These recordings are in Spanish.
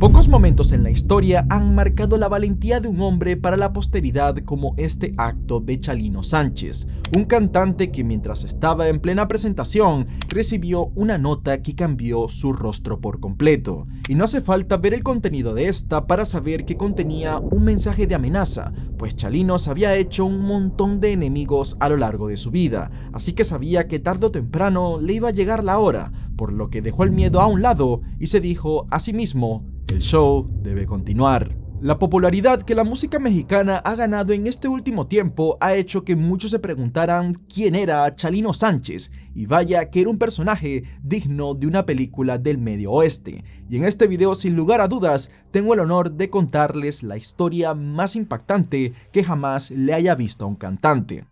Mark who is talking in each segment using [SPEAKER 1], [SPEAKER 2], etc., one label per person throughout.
[SPEAKER 1] Pocos momentos en la historia han marcado la valentía de un hombre para la posteridad como este acto de Chalino Sánchez, un cantante que mientras estaba en plena presentación recibió una nota que cambió su rostro por completo. Y no hace falta ver el contenido de esta para saber que contenía un mensaje de amenaza, pues Chalino se había hecho un montón de enemigos a lo largo de su vida, así que sabía que tarde o temprano le iba a llegar la hora, por lo que dejó el miedo a un lado y se dijo a sí mismo: el show debe continuar. La popularidad que la música mexicana ha ganado en este último tiempo ha hecho que muchos se preguntaran quién era Chalino Sánchez, y vaya que era un personaje digno de una película del Medio Oeste. Y en este video, sin lugar a dudas, tengo el honor de contarles la historia más impactante que jamás le haya visto a un cantante.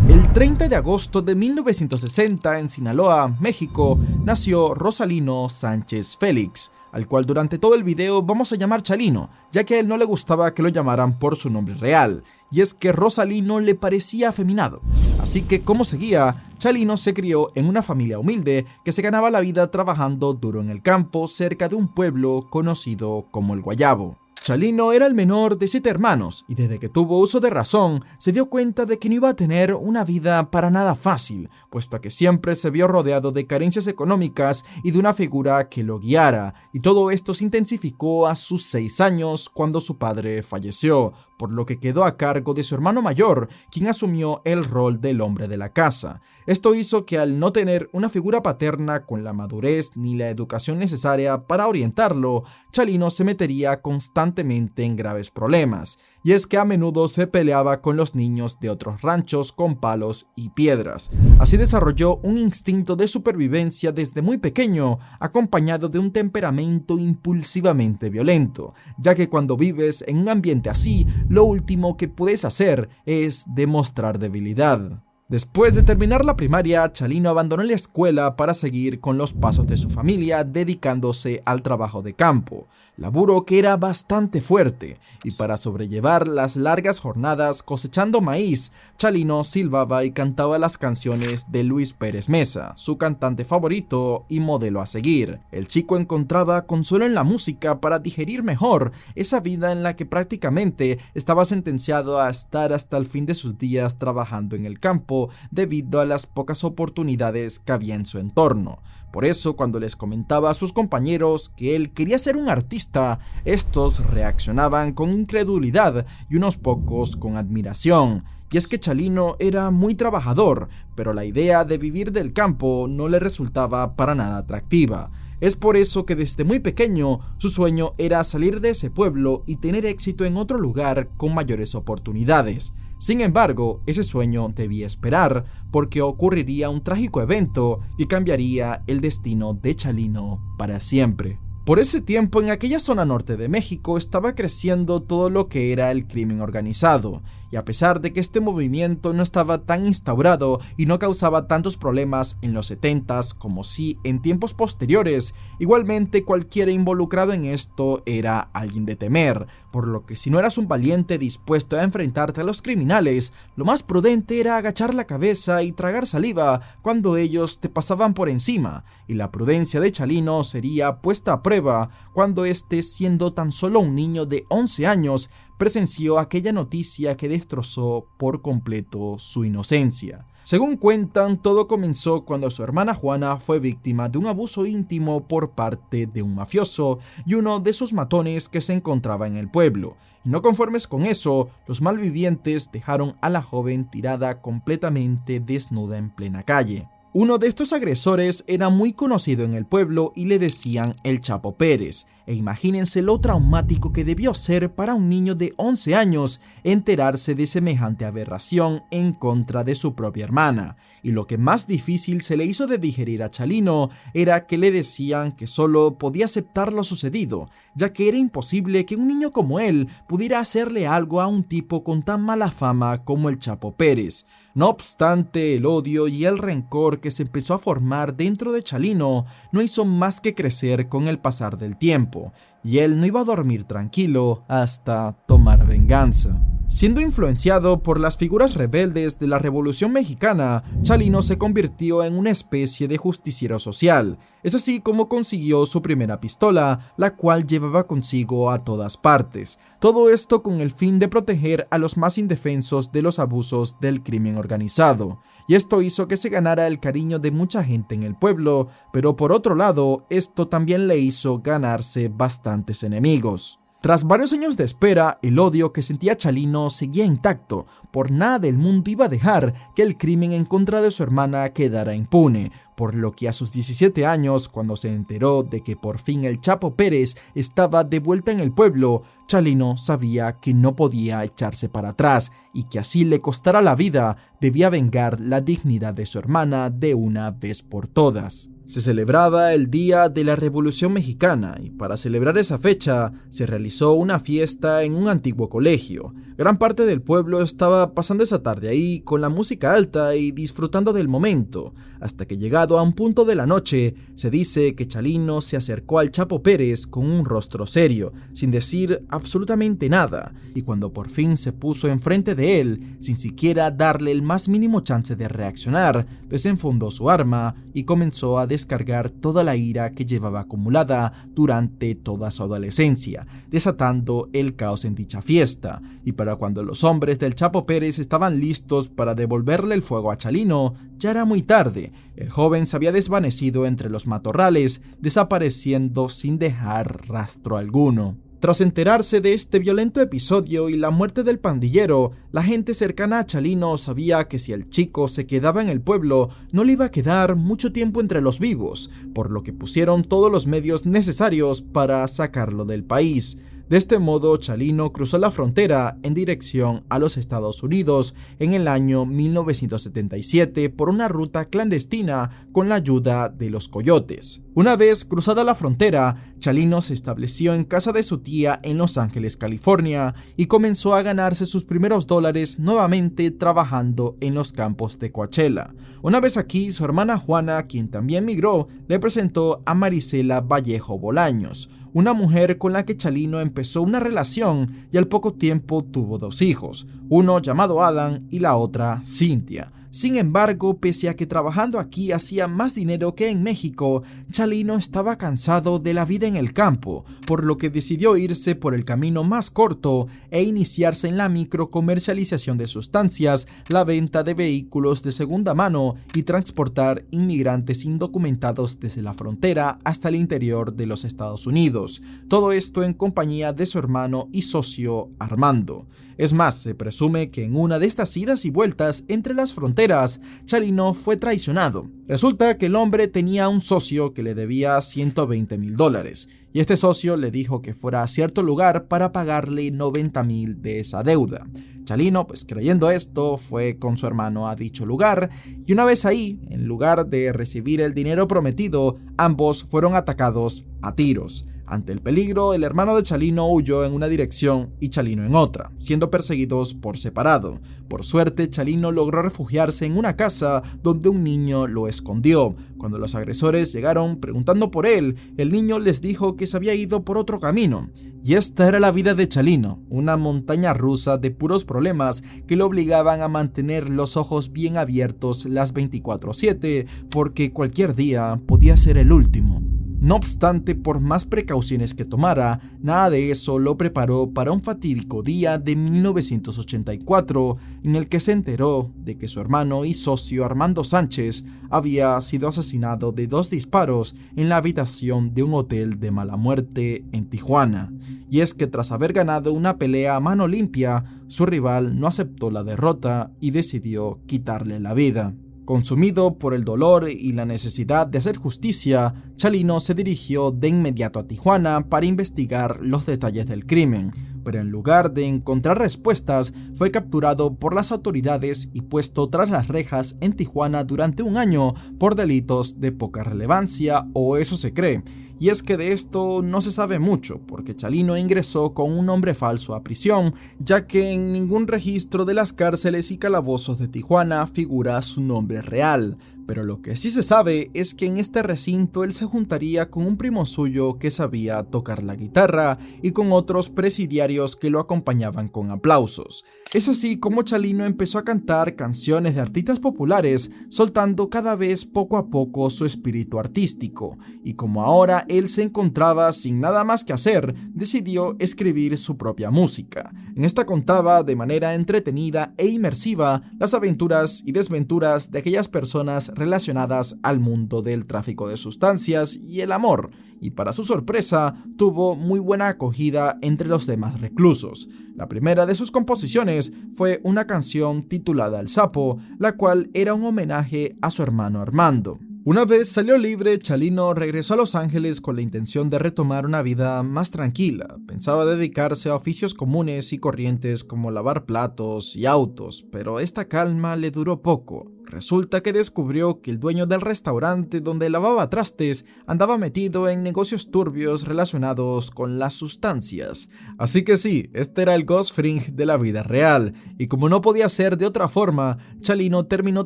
[SPEAKER 1] El 30 de agosto de 1960 en Sinaloa, México, nació Rosalino Sánchez Félix, al cual durante todo el video vamos a llamar Chalino, ya que a él no le gustaba que lo llamaran por su nombre real, y es que Rosalino le parecía afeminado. Así que, como seguía, Chalino se crió en una familia humilde que se ganaba la vida trabajando duro en el campo cerca de un pueblo conocido como El Guayabo. Chalino era el menor de 7 hermanos y desde que tuvo uso de razón se dio cuenta de que no iba a tener una vida para nada fácil, puesto que siempre se vio rodeado de carencias económicas y de una figura que lo guiara, y todo esto se intensificó a sus 6 años cuando su padre falleció, por lo que quedó a cargo de su hermano mayor, quien asumió el rol del hombre de la casa. Esto hizo que, al no tener una figura paterna con la madurez ni la educación necesaria para orientarlo, Chalino se metería constantemente en graves problemas, y es que a menudo se peleaba con los niños de otros ranchos con palos y piedras. Así desarrolló un instinto de supervivencia desde muy pequeño, acompañado de un temperamento impulsivamente violento, ya que cuando vives en un ambiente así, lo último que puedes hacer es demostrar debilidad. Después de terminar la primaria, Chalino abandonó la escuela para seguir con los pasos de su familia, dedicándose al trabajo de campo, laburo que era bastante fuerte, y para sobrellevar las largas jornadas cosechando maíz, Chalino silbaba y cantaba las canciones de Luis Pérez Mesa, su cantante favorito y modelo a seguir. El chico encontraba consuelo en la música para digerir mejor esa vida en la que prácticamente estaba sentenciado a estar hasta el fin de sus días trabajando en el campo, debido a las pocas oportunidades que había en su entorno. Por eso, cuando les comentaba a sus compañeros que él quería ser un artista, estos reaccionaban con incredulidad y unos pocos con admiración. Y es que Chalino era muy trabajador, pero la idea de vivir del campo no le resultaba para nada atractiva. Es por eso que desde muy pequeño su sueño era salir de ese pueblo y tener éxito en otro lugar con mayores oportunidades. Sin embargo, ese sueño debía esperar, porque ocurriría un trágico evento que cambiaría el destino de Chalino para siempre. Por ese tiempo, en aquella zona norte de México estaba creciendo todo lo que era el crimen organizado, y a pesar de que este movimiento no estaba tan instaurado y no causaba tantos problemas en los 70s como sí en tiempos posteriores, igualmente cualquiera involucrado en esto era alguien de temer, por lo que si no eras un valiente dispuesto a enfrentarte a los criminales, lo más prudente era agachar la cabeza y tragar saliva cuando ellos te pasaban por encima, y la prudencia de Chalino sería puesta a prueba cuando este, siendo tan solo un niño de 11 años, presenció aquella noticia que destrozó por completo su inocencia. Según cuentan, todo comenzó cuando su hermana Juana fue víctima de un abuso íntimo por parte de un mafioso y uno de sus matones que se encontraba en el pueblo. Y no conformes con eso, los malvivientes dejaron a la joven tirada completamente desnuda en plena calle. Uno de estos agresores era muy conocido en el pueblo y le decían el Chapo Pérez, e imagínense lo traumático que debió ser para un niño de 11 años enterarse de semejante aberración en contra de su propia hermana. Y lo que más difícil se le hizo de digerir a Chalino era que le decían que solo podía aceptar lo sucedido, ya que era imposible que un niño como él pudiera hacerle algo a un tipo con tan mala fama como el Chapo Pérez. No obstante, el odio y el rencor que se empezó a formar dentro de Chalino no hizo más que crecer con el pasar del tiempo, y él no iba a dormir tranquilo hasta tomar venganza. Siendo influenciado por las figuras rebeldes de la Revolución Mexicana, Chalino se convirtió en una especie de justiciero social. Es así como consiguió su primera pistola, la cual llevaba consigo a todas partes. Todo esto con el fin de proteger a los más indefensos de los abusos del crimen organizado. Y esto hizo que se ganara el cariño de mucha gente en el pueblo, pero por otro lado, esto también le hizo ganarse bastantes enemigos. Tras varios años de espera, el odio que sentía Chalino seguía intacto. Por nada del mundo iba a dejar que el crimen en contra de su hermana quedara impune, por lo que a sus 17 años, cuando se enteró de que por fin el Chapo Pérez estaba de vuelta en el pueblo, Chalino sabía que no podía echarse para atrás y que así le costara la vida, debía vengar la dignidad de su hermana de una vez por todas. Se celebraba el Día de la Revolución Mexicana y para celebrar esa fecha se realizó una fiesta en un antiguo colegio. Gran parte del pueblo estaba pasando esa tarde ahí con la música alta y disfrutando del momento, hasta que llegado a un punto de la noche, se dice que Chalino se acercó al Chapo Pérez con un rostro serio, sin decir absolutamente nada, y cuando por fin se puso enfrente de él, sin siquiera darle el más mínimo chance de reaccionar, desenfundó su arma y comenzó a descargar toda la ira que llevaba acumulada durante toda su adolescencia, desatando el caos en dicha fiesta. Y para cuando los hombres del Chapo Pérez estaban listos para devolverle el fuego a Chalino, ya era muy tarde. El joven se había desvanecido entre los matorrales, desapareciendo sin dejar rastro alguno. Tras enterarse de este violento episodio y la muerte del pandillero, la gente cercana a Chalino sabía que si el chico se quedaba en el pueblo, no le iba a quedar mucho tiempo entre los vivos, por lo que pusieron todos los medios necesarios para sacarlo del país. De este modo, Chalino cruzó la frontera en dirección a los Estados Unidos en el año 1977 por una ruta clandestina con la ayuda de los coyotes. Una vez cruzada la frontera, Chalino se estableció en casa de su tía en Los Ángeles, California, y comenzó a ganarse sus primeros dólares nuevamente trabajando en los campos de Coachella. Una vez aquí, su hermana Juana, quien también migró, le presentó a Marisela Vallejo Bolaños, una mujer con la que Chalino empezó una relación y al poco tiempo tuvo 2 hijos, uno llamado Adam y la otra Cynthia. Sin embargo, pese a que trabajando aquí hacía más dinero que en México, Chalino estaba cansado de la vida en el campo, por lo que decidió irse por el camino más corto e iniciarse en la microcomercialización de sustancias, la venta de vehículos de segunda mano y transportar inmigrantes indocumentados desde la frontera hasta el interior de los Estados Unidos. Todo esto en compañía de su hermano y socio Armando. Es más, se presume que en una de estas idas y vueltas entre las fronteras, Chalino fue traicionado. Resulta que el hombre tenía un socio que le debía $120,000 y este socio le dijo que fuera a cierto lugar para pagarle $90,000 de esa deuda. Chalino, pues creyendo esto, fue con su hermano a dicho lugar y una vez ahí, en lugar de recibir el dinero prometido, ambos fueron atacados a tiros. Ante el peligro, el hermano de Chalino huyó en una dirección y Chalino en otra, siendo perseguidos por separado. Por suerte, Chalino logró refugiarse en una casa donde un niño lo escondió. Cuando los agresores llegaron preguntando por él, el niño les dijo que se había ido por otro camino. Y esta era la vida de Chalino, una montaña rusa de puros problemas que lo obligaban a mantener los ojos bien abiertos las 24/7, porque cualquier día podía ser el último. No obstante, por más precauciones que tomara, nada de eso lo preparó para un fatídico día de 1984 en el que se enteró de que su hermano y socio Armando Sánchez había sido asesinado de 2 disparos en la habitación de un hotel de mala muerte en Tijuana. Y es que tras haber ganado una pelea a mano limpia, su rival no aceptó la derrota y decidió quitarle la vida. Consumido por el dolor y la necesidad de hacer justicia, Chalino se dirigió de inmediato a Tijuana para investigar los detalles del crimen, pero en lugar de encontrar respuestas, fue capturado por las autoridades y puesto tras las rejas en Tijuana durante 1 año por delitos de poca relevancia, o eso se cree. Y es que de esto no se sabe mucho, porque Chalino ingresó con un nombre falso a prisión, ya que en ningún registro de las cárceles y calabozos de Tijuana figura su nombre real. Pero lo que sí se sabe es que en este recinto él se juntaría con un primo suyo que sabía tocar la guitarra y con otros presidiarios que lo acompañaban con aplausos. Es así como Chalino empezó a cantar canciones de artistas populares, soltando cada vez poco a poco su espíritu artístico, y como ahora él se encontraba sin nada más que hacer, decidió escribir su propia música. En esta contaba de manera entretenida e inmersiva las aventuras y desventuras de aquellas personas relacionadas al mundo del tráfico de sustancias y el amor, y para su sorpresa tuvo muy buena acogida entre los demás reclusos. La primera de sus composiciones fue una canción titulada El Sapo, la cual era un homenaje a su hermano Armando. Una vez salió libre, Chalino regresó a Los Ángeles con la intención de retomar una vida más tranquila. Pensaba dedicarse a oficios comunes y corrientes como lavar platos y autos, pero esta calma le duró poco. Resulta que descubrió que el dueño del restaurante donde lavaba trastes andaba metido en negocios turbios relacionados con las sustancias. Así que sí, este era el Gus Fring de la vida real, y como no podía ser de otra forma, Chalino terminó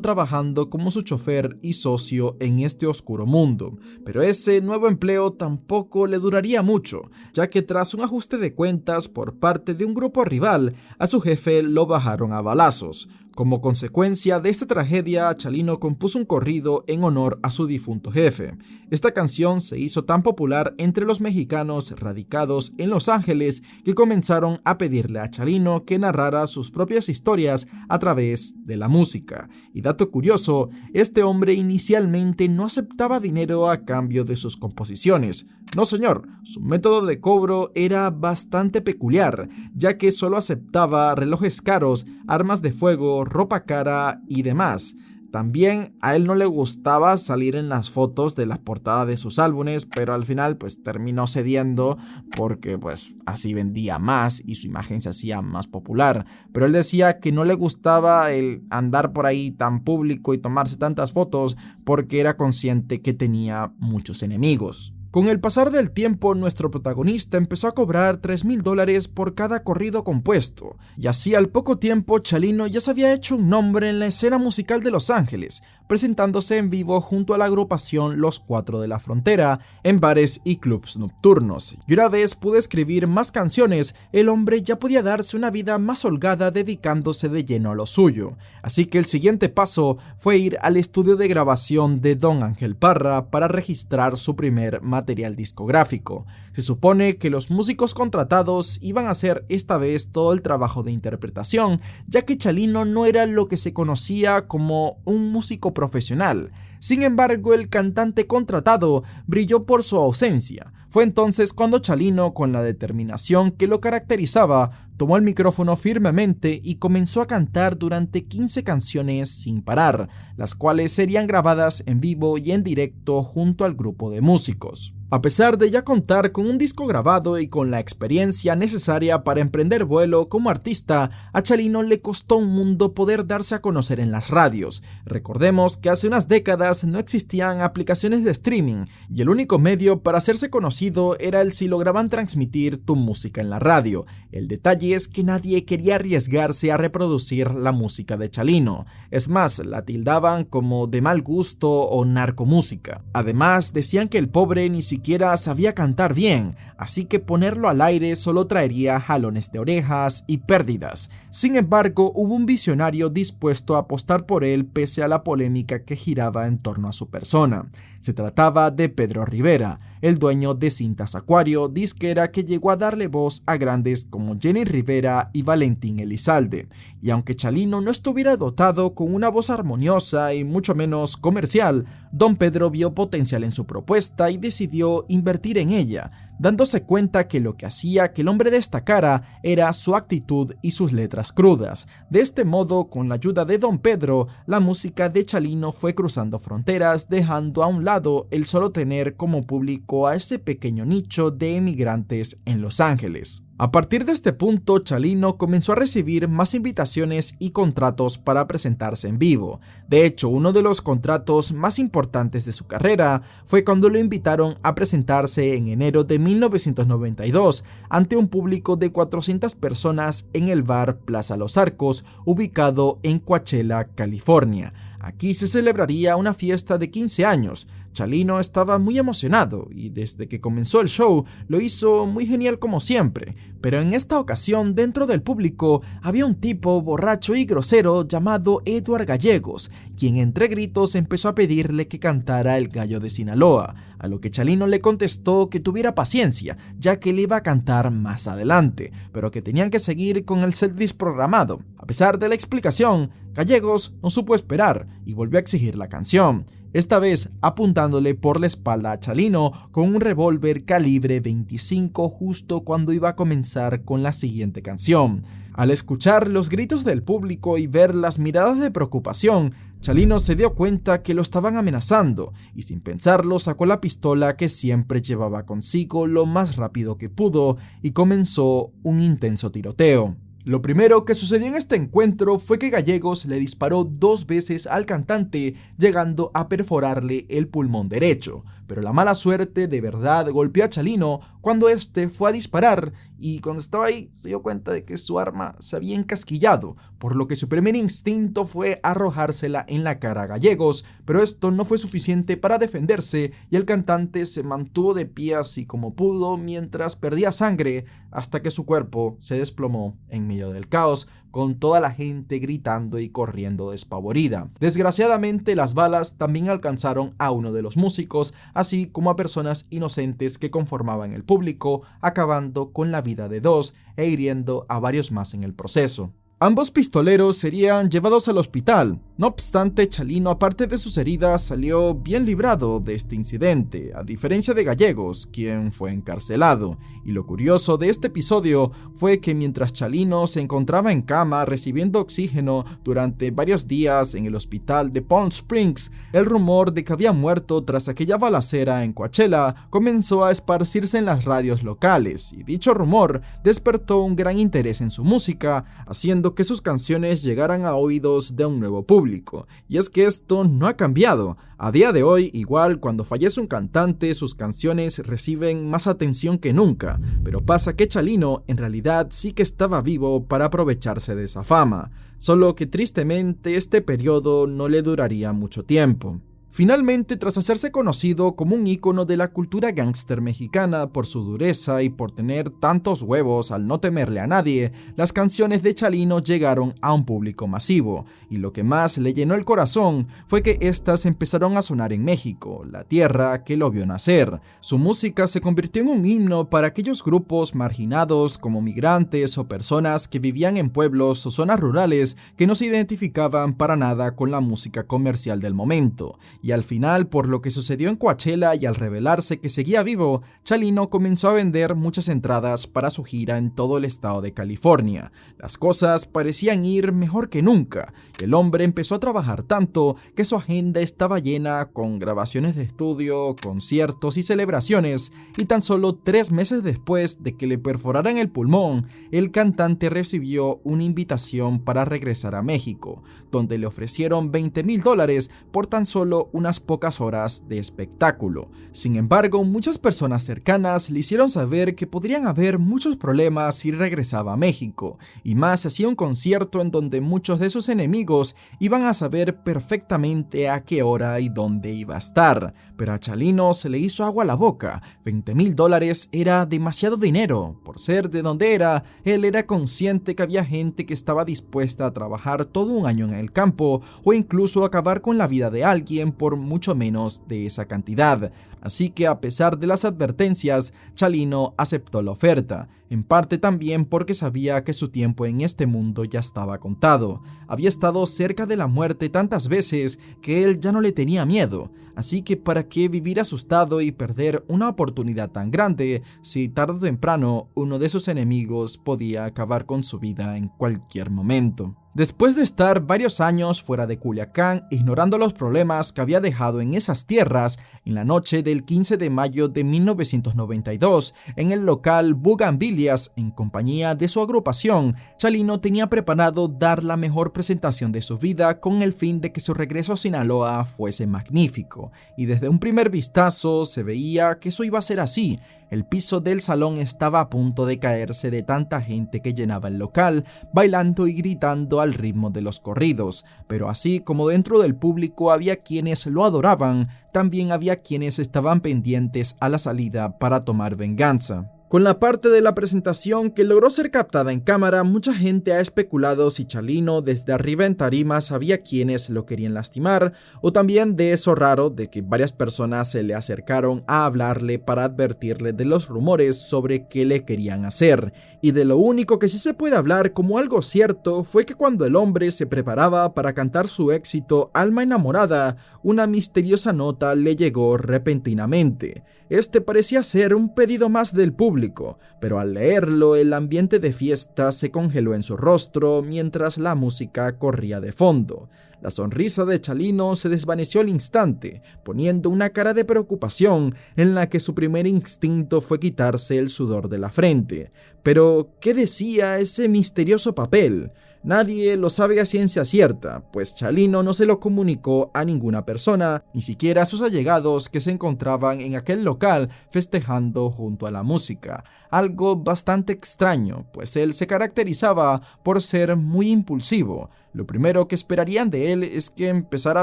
[SPEAKER 1] trabajando como su chofer y socio en este oscuro mundo. Pero ese nuevo empleo tampoco le duraría mucho, ya que tras un ajuste de cuentas por parte de un grupo rival, a su jefe lo bajaron a balazos. Como consecuencia de esta tragedia, Chalino compuso un corrido en honor a su difunto jefe. Esta canción se hizo tan popular entre los mexicanos radicados en Los Ángeles que comenzaron a pedirle a Chalino que narrara sus propias historias a través de la música. Y dato curioso, este hombre inicialmente no aceptaba dinero a cambio de sus composiciones. No señor, su método de cobro era bastante peculiar, ya que solo aceptaba relojes caros, armas de fuego, ropa cara y demás. También a él no le gustaba salir en las fotos de la portada de sus álbumes, pero al final pues terminó cediendo porque pues así vendía más y su imagen se hacía más popular. Pero él decía que no le gustaba el andar por ahí tan público y tomarse tantas fotos porque era consciente que tenía muchos enemigos. Con el pasar del tiempo, nuestro protagonista empezó a cobrar $3,000 por cada corrido compuesto, y así al poco tiempo Chalino ya se había hecho un nombre en la escena musical de Los Ángeles, presentándose en vivo junto a la agrupación Los Cuatro de la Frontera en bares y clubs nocturnos. Y una vez pudo escribir más canciones, el hombre ya podía darse una vida más holgada dedicándose de lleno a lo suyo. Así que el siguiente paso fue ir al estudio de grabación de Don Ángel Parra para registrar su primer material discográfico. Se supone que los músicos contratados iban a hacer esta vez todo el trabajo de interpretación, ya que Chalino no era lo que se conocía como un músico profesional. Sin embargo, el cantante contratado brilló por su ausencia. Fue entonces cuando Chalino, con la determinación que lo caracterizaba, tomó el micrófono firmemente y comenzó a cantar durante 15 canciones sin parar, las cuales serían grabadas en vivo y en directo junto al grupo de músicos. A pesar de ya contar con un disco grabado y con la experiencia necesaria para emprender vuelo como artista, a Chalino le costó un mundo poder darse a conocer en las radios. Recordemos que hace unas décadas no existían aplicaciones de streaming y el único medio para hacerse conocido era el si lograban transmitir tu música en la radio. El detalle es que nadie quería arriesgarse a reproducir la música de Chalino. Es más, la tildaban como de mal gusto o narcomúsica. Además, decían que el pobre ni siquiera sabía cantar bien, así que ponerlo al aire solo traería jalones de orejas y pérdidas. Sin embargo, hubo un visionario dispuesto a apostar por él pese a la polémica que giraba en torno a su persona. Se trataba de Pedro Rivera, el dueño de Cintas Acuario, disquera que llegó a darle voz a grandes como Jenny Rivera y Valentín Elizalde. Y aunque Chalino no estuviera dotado con una voz armoniosa y mucho menos comercial, Don Pedro vio potencial en su propuesta y decidió invertir en ella, dándose cuenta que lo que hacía que el hombre destacara era su actitud y sus letras crudas. De este modo, con la ayuda de Don Pedro, la música de Chalino fue cruzando fronteras, dejando a un lado el solo tener como público a ese pequeño nicho de emigrantes en Los Ángeles. A partir de este punto, Chalino comenzó a recibir más invitaciones y contratos para presentarse en vivo. De hecho, uno de los contratos más importantes de su carrera fue cuando lo invitaron a presentarse en enero de 1992 ante un público de 400 personas en el bar Plaza Los Arcos, ubicado en Coachella, California. Aquí se celebraría una fiesta de 15 años. Chalino estaba muy emocionado y desde que comenzó el show lo hizo muy genial como siempre, pero en esta ocasión dentro del público había un tipo borracho y grosero llamado Edward Gallegos, quien entre gritos empezó a pedirle que cantara El Gallo de Sinaloa, a lo que Chalino le contestó que tuviera paciencia, ya que le iba a cantar más adelante, pero que tenían que seguir con el setlist programado. A pesar de la explicación, Gallegos no supo esperar y volvió a exigir la canción, esta vez apuntándole por la espalda a Chalino con un revólver calibre 25 justo cuando iba a comenzar con la siguiente canción. Al escuchar los gritos del público y ver las miradas de preocupación, Chalino se dio cuenta que lo estaban amenazando y sin pensarlo sacó la pistola que siempre llevaba consigo lo más rápido que pudo y comenzó un intenso tiroteo. Lo primero que sucedió en este encuentro fue que Gallegos le disparó 2 veces al cantante, llegando a perforarle el pulmón derecho, pero la mala suerte de verdad golpeó a Chalino cuando este fue a disparar y cuando estaba ahí se dio cuenta de que su arma se había encasquillado, por lo que su primer instinto fue arrojársela en la cara a Gallegos, pero esto no fue suficiente para defenderse y el cantante se mantuvo de pie así como pudo mientras perdía sangre hasta que su cuerpo se desplomó en medio del caos, con toda la gente gritando y corriendo despavorida. Desgraciadamente, las balas también alcanzaron a uno de los músicos, así como a personas inocentes que conformaban el público, acabando con la vida de 2 e hiriendo a varios más en el proceso. Ambos pistoleros serían llevados al hospital. No obstante, Chalino, aparte de sus heridas, salió bien librado de este incidente, a diferencia de Gallegos, quien fue encarcelado. Y lo curioso de este episodio fue que mientras Chalino se encontraba en cama recibiendo oxígeno durante varios días en el hospital de Palm Springs, el rumor de que había muerto tras aquella balacera en Coachella comenzó a esparcirse en las radios locales, y dicho rumor despertó un gran interés en su música, haciendo que sus canciones llegaran a oídos de un nuevo público. Y es que esto no ha cambiado. A día de hoy, igual cuando fallece un cantante, sus canciones reciben más atención que nunca, pero pasa que Chalino en realidad sí que estaba vivo para aprovecharse de esa fama, solo que tristemente este periodo no le duraría mucho tiempo. Finalmente, tras hacerse conocido como un ícono de la cultura gángster mexicana por su dureza y por tener tantos huevos al no temerle a nadie, las canciones de Chalino llegaron a un público masivo, y lo que más le llenó el corazón fue que estas empezaron a sonar en México, la tierra que lo vio nacer. Su música se convirtió en un himno para aquellos grupos marginados como migrantes o personas que vivían en pueblos o zonas rurales que no se identificaban para nada con la música comercial del momento. Y al final, por lo que sucedió en Coachella y al revelarse que seguía vivo, Chalino comenzó a vender muchas entradas para su gira en todo el estado de California. Las cosas parecían ir mejor que nunca. El hombre empezó a trabajar tanto que su agenda estaba llena con grabaciones de estudio, conciertos y celebraciones, y tan solo 3 meses después de que le perforaran el pulmón, el cantante recibió una invitación para regresar a México, donde le ofrecieron $20,000 por tan solo unas pocas horas de espectáculo. Sin embargo, muchas personas cercanas le hicieron saber que podrían haber muchos problemas si regresaba a México, y más si hacía un concierto en donde muchos de sus enemigos iban a saber perfectamente a qué hora y dónde iba a estar. Pero a Chalino se le hizo agua a la boca. $20,000 era demasiado dinero. Por ser de donde era, él era consciente que había gente que estaba dispuesta a trabajar todo un año en el campo o incluso acabar con la vida de alguien por mucho menos de esa cantidad. Así que a pesar de las advertencias, Chalino aceptó la oferta, en parte también porque sabía que su tiempo en este mundo ya estaba contado. Había estado cerca de la muerte tantas veces que él ya no le tenía miedo, así que ¿para qué vivir asustado y perder una oportunidad tan grande si tarde o temprano uno de sus enemigos podía acabar con su vida en cualquier momento? Después de estar varios años fuera de Culiacán, ignorando los problemas que había dejado en esas tierras, en la noche del 15 de mayo de 1992, en el local Bugambilias, en compañía de su agrupación, Chalino tenía preparado dar la mejor presentación de su vida con el fin de que su regreso a Sinaloa fuese magnífico, y desde un primer vistazo se veía que eso iba a ser así. El piso del salón estaba a punto de caerse de tanta gente que llenaba el local, bailando y gritando al ritmo de los corridos. Pero así como dentro del público había quienes lo adoraban, también había quienes estaban pendientes a la salida para tomar venganza. Con la parte de la presentación que logró ser captada en cámara, mucha gente ha especulado si Chalino desde arriba en tarima sabía quiénes lo querían lastimar, o también de eso raro de que varias personas se le acercaron a hablarle para advertirle de los rumores sobre qué le querían hacer. Y de lo único que sí se puede hablar como algo cierto fue que cuando el hombre se preparaba para cantar su éxito Alma Enamorada, una misteriosa nota le llegó repentinamente. Este parecía ser un pedido más del público, pero al leerlo el ambiente de fiesta se congeló en su rostro mientras la música corría de fondo. La sonrisa de Chalino se desvaneció al instante, poniendo una cara de preocupación en la que su primer instinto fue quitarse el sudor de la frente. Pero, ¿qué decía ese misterioso papel? Nadie lo sabe a ciencia cierta, pues Chalino no se lo comunicó a ninguna persona, ni siquiera a sus allegados que se encontraban en aquel local festejando junto a la música. Algo bastante extraño, pues él se caracterizaba por ser muy impulsivo. Lo primero que esperarían de él es que empezara a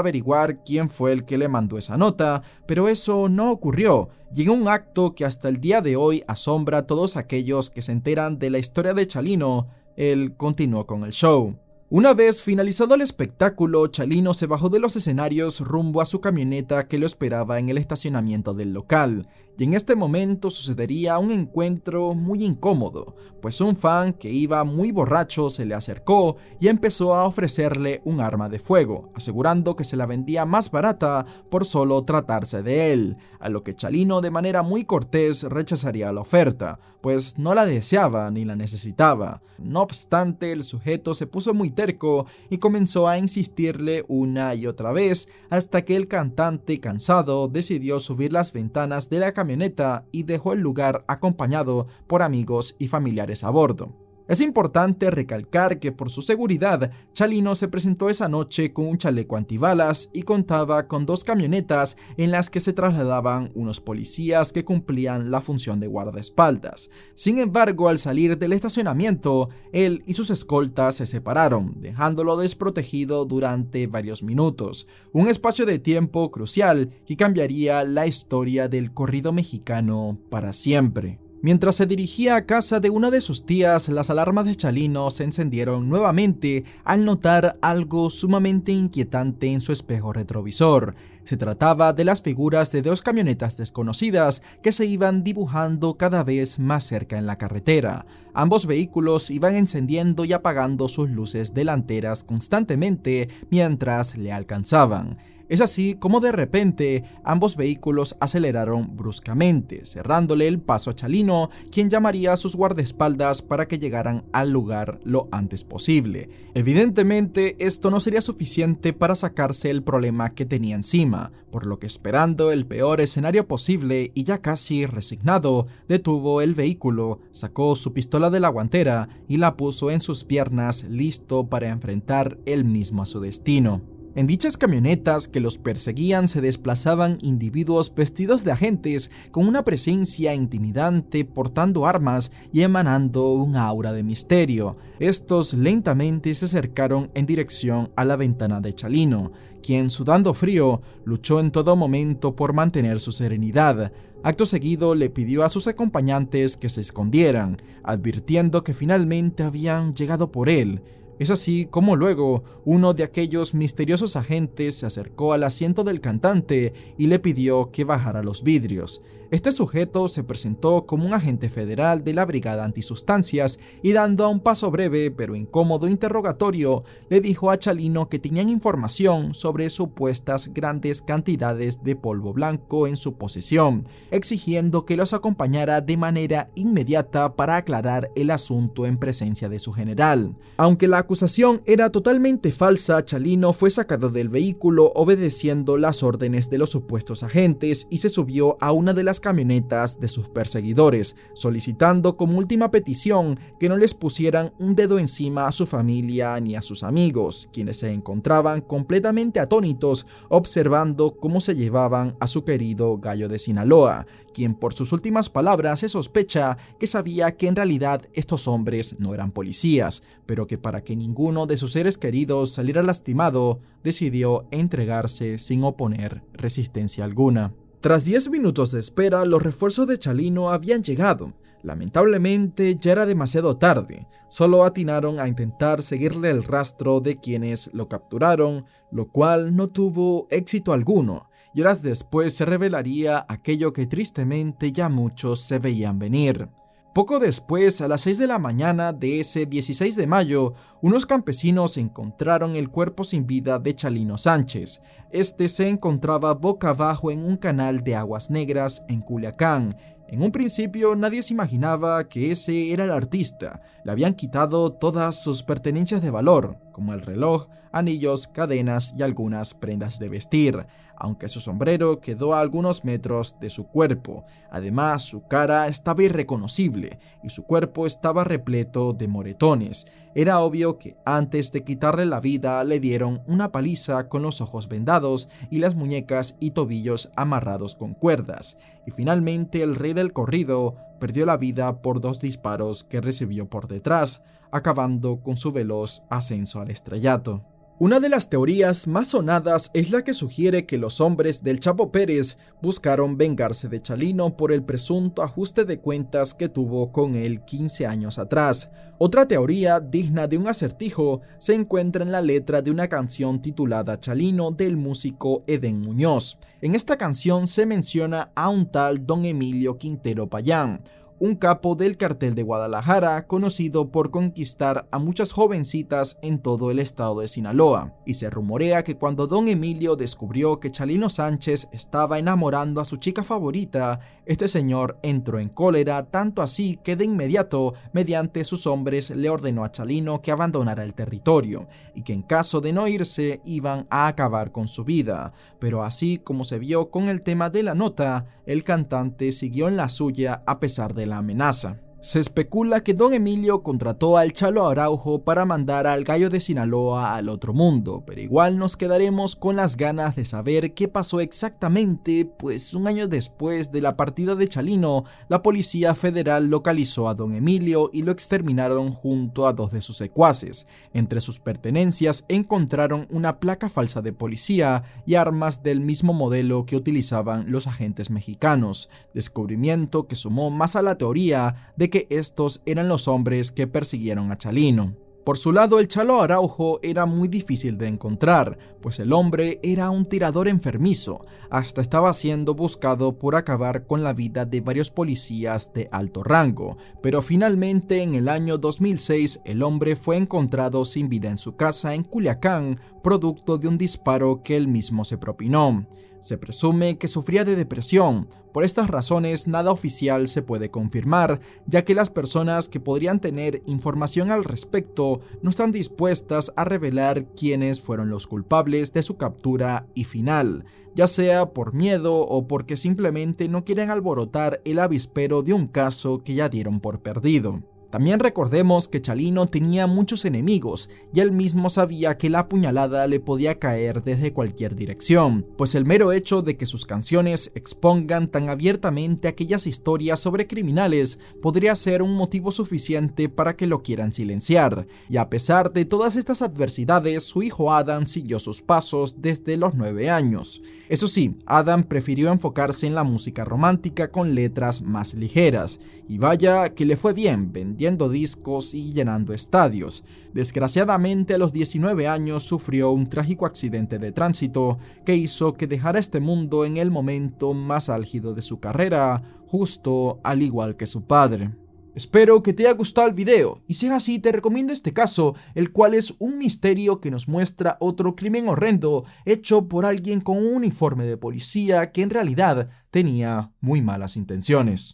[SPEAKER 1] averiguar quién fue el que le mandó esa nota, pero eso no ocurrió. Llegó un acto que hasta el día de hoy asombra a todos aquellos que se enteran de la historia de Chalino. Él continuó con el show. Una vez finalizado el espectáculo, Chalino se bajó de los escenarios rumbo a su camioneta que lo esperaba en el estacionamiento del local. Y en este momento sucedería un encuentro muy incómodo, pues un fan que iba muy borracho se le acercó y empezó a ofrecerle un arma de fuego, asegurando que se la vendía más barata por solo tratarse de él, a lo que Chalino de manera muy cortés rechazaría la oferta, pues no la deseaba ni la necesitaba. No obstante, el sujeto se puso muy terco y comenzó a insistirle una y otra vez hasta que el cantante, cansado, decidió subir las ventanas de la camioneta y dejó el lugar acompañado por amigos y familiares a bordo. Es importante recalcar que por su seguridad, Chalino se presentó esa noche con un chaleco antibalas y contaba con 2 camionetas en las que se trasladaban unos policías que cumplían la función de guardaespaldas. Sin embargo, al salir del estacionamiento, él y sus escoltas se separaron, dejándolo desprotegido durante varios minutos, un espacio de tiempo crucial que cambiaría la historia del corrido mexicano para siempre. Mientras se dirigía a casa de una de sus tías, las alarmas de Chalino se encendieron nuevamente al notar algo sumamente inquietante en su espejo retrovisor. Se trataba de las figuras de 2 camionetas desconocidas que se iban dibujando cada vez más cerca en la carretera. Ambos vehículos iban encendiendo y apagando sus luces delanteras constantemente mientras le alcanzaban. Es así como de repente ambos vehículos aceleraron bruscamente, cerrándole el paso a Chalino, quien llamaría a sus guardaespaldas para que llegaran al lugar lo antes posible. Evidentemente, esto no sería suficiente para sacarse el problema que tenía encima, por lo que, esperando el peor escenario posible y ya casi resignado, detuvo el vehículo, sacó su pistola de la guantera y la puso en sus piernas, listo para enfrentar él mismo a su destino. En dichas camionetas que los perseguían se desplazaban individuos vestidos de agentes con una presencia intimidante, portando armas y emanando un aura de misterio. Estos lentamente se acercaron en dirección a la ventana de Chalino, quien, sudando frío, luchó en todo momento por mantener su serenidad. Acto seguido le pidió a sus acompañantes que se escondieran, advirtiendo que finalmente habían llegado por él. Es así como luego uno de aquellos misteriosos agentes se acercó al asiento del cantante y le pidió que bajara los vidrios. Este sujeto se presentó como un agente federal de la Brigada Antisustancias y, dando a un paso breve pero incómodo interrogatorio, le dijo a Chalino que tenían información sobre supuestas grandes cantidades de polvo blanco en su posesión, exigiendo que los acompañara de manera inmediata para aclarar el asunto en presencia de su general. Aunque la acusación era totalmente falsa, Chalino fue sacado del vehículo obedeciendo las órdenes de los supuestos agentes y se subió a una de las camionetas de sus perseguidores, solicitando como última petición que no les pusieran un dedo encima a su familia ni a sus amigos, quienes se encontraban completamente atónitos observando cómo se llevaban a su querido Gallo de Sinaloa, quien por sus últimas palabras se sospecha que sabía que en realidad estos hombres no eran policías, pero que para que ninguno de sus seres queridos saliera lastimado, decidió entregarse sin oponer resistencia alguna. Tras 10 minutos de espera, los refuerzos de Chalino habían llegado. Lamentablemente ya era demasiado tarde, solo atinaron a intentar seguirle el rastro de quienes lo capturaron, lo cual no tuvo éxito alguno, y horas después se revelaría aquello que tristemente ya muchos se veían venir. Poco después, a las 6 de la mañana de ese 16 de mayo, unos campesinos encontraron el cuerpo sin vida de Chalino Sánchez. Este se encontraba boca abajo en un canal de aguas negras en Culiacán. En un principio nadie se imaginaba que ese era el artista. Le habían quitado todas sus pertenencias de valor, como el reloj, anillos, cadenas y algunas prendas de vestir, aunque su sombrero quedó a algunos metros de su cuerpo. Además, su cara estaba irreconocible y su cuerpo estaba repleto de moretones. Era obvio que antes de quitarle la vida le dieron una paliza con los ojos vendados y las muñecas y tobillos amarrados con cuerdas. Y finalmente el rey del corrido perdió la vida por 2 disparos que recibió por detrás, acabando con su veloz ascenso al estrellato. Una de las teorías más sonadas es la que sugiere que los hombres del Chapo Pérez buscaron vengarse de Chalino por el presunto ajuste de cuentas que tuvo con él 15 años atrás. Otra teoría digna de un acertijo se encuentra en la letra de una canción titulada Chalino del músico Edén Muñoz. En esta canción se menciona a un tal Don Emilio Quintero Payán, un capo del cartel de Guadalajara conocido por conquistar a muchas jovencitas en todo el estado de Sinaloa, y se rumorea que cuando Don Emilio descubrió que Chalino Sánchez estaba enamorando a su chica favorita, este señor entró en cólera, tanto así que de inmediato, mediante sus hombres, le ordenó a Chalino que abandonara el territorio, y que en caso de no irse, iban a acabar con su vida. Pero así como se vio con el tema de la nota, el cantante siguió en la suya a pesar de la amenaza. Se especula que Don Emilio contrató al Chalo Araujo para mandar al Gallo de Sinaloa al otro mundo, pero igual nos quedaremos con las ganas de saber qué pasó exactamente, pues un año después de la partida de Chalino, la Policía Federal localizó a Don Emilio y lo exterminaron junto a 2 de sus secuaces. Entre sus pertenencias encontraron una placa falsa de policía y armas del mismo modelo que utilizaban los agentes mexicanos, descubrimiento que sumó más a la teoría de que estos eran los hombres que persiguieron a Chalino. Por su lado, el Chalo Araujo era muy difícil de encontrar, pues el hombre era un tirador enfermizo, hasta estaba siendo buscado por acabar con la vida de varios policías de alto rango, pero finalmente en el año 2006 el hombre fue encontrado sin vida en su casa en Culiacán, producto de un disparo que él mismo se propinó. Se presume que sufría de depresión. Por estas razones nada oficial se puede confirmar, ya que las personas que podrían tener información al respecto no están dispuestas a revelar quiénes fueron los culpables de su captura y final, ya sea por miedo o porque simplemente no quieren alborotar el avispero de un caso que ya dieron por perdido. También recordemos que Chalino tenía muchos enemigos y él mismo sabía que la puñalada le podía caer desde cualquier dirección, pues el mero hecho de que sus canciones expongan tan abiertamente aquellas historias sobre criminales podría ser un motivo suficiente para que lo quieran silenciar. Y a pesar de todas estas adversidades, su hijo Adam siguió sus pasos desde los 9 años. Eso sí, Adam prefirió enfocarse en la música romántica con letras más ligeras, y vaya que le fue bien vendiendo discos y llenando estadios. Desgraciadamente a los 19 años sufrió un trágico accidente de tránsito que hizo que dejara este mundo en el momento más álgido de su carrera, justo al igual que su padre. Espero que te haya gustado el video, y si es así te recomiendo este caso, el cual es un misterio que nos muestra otro crimen horrendo hecho por alguien con un uniforme de policía que en realidad tenía muy malas intenciones.